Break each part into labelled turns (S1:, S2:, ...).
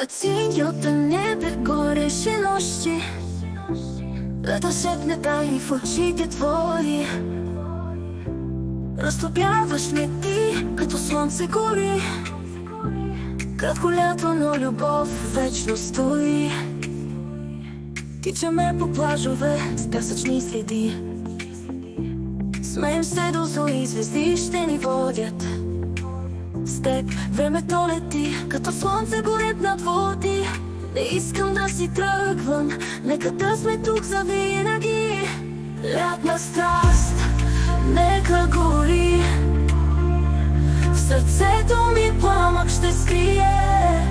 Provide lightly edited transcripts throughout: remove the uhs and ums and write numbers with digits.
S1: Оцінювати небі горіші нощі, лето шепне тайні в очите твої. Разтопяваш ме ти, като слънце гори. Кратко лято, но любов вечно стои. Тичаме по плажове с пясъчни следи. Смеем се до зори, звезди ще ни водят. С теб времето лети, като слънце горят над води. Не искам да си тръгвам, нека да сме тук завинаги. Лятна страст, нека гори. В сърцето ми пламък ще скрие.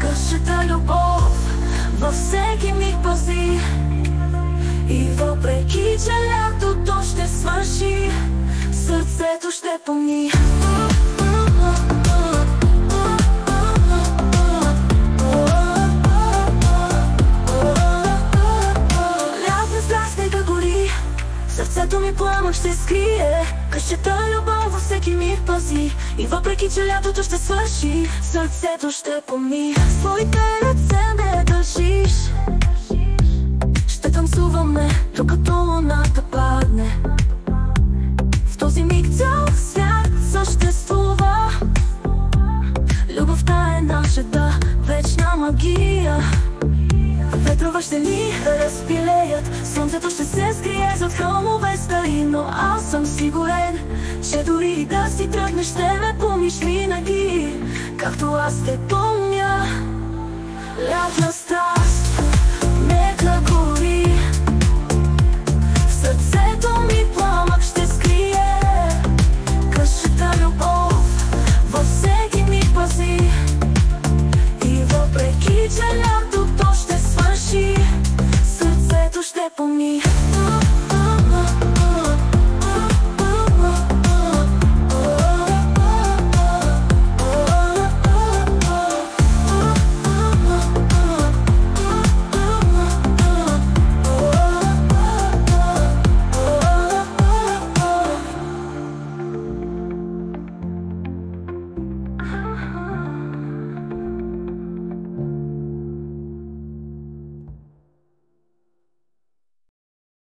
S1: Къщата любов във всеки миг пази. И въпреки че лятото ще свърши, сърцето ще помни. Сърцето ми пламък ще скрие. Къщата любов във всеки миг пази. И въпреки че лятото ще свърши, сърцето ще помни. Своите ръце ме държиш. Ще танцуваме, докато луната падне. В този миг цял свят съществува. Любовта е нашата вечна магия. Ветрова ще ни разпилеят, слънцето ще се скрие зад хълмове стари. Но аз съм сигурен, че дори и да си тръгнеш, ще ме помниш винаги, както аз те помня. Лятна страст, нека гори. В сърцето ми пламък ще скрие. Къщата любов във всеки миг пази. И въпреки че лятото ще свърши, сърцето ще помни.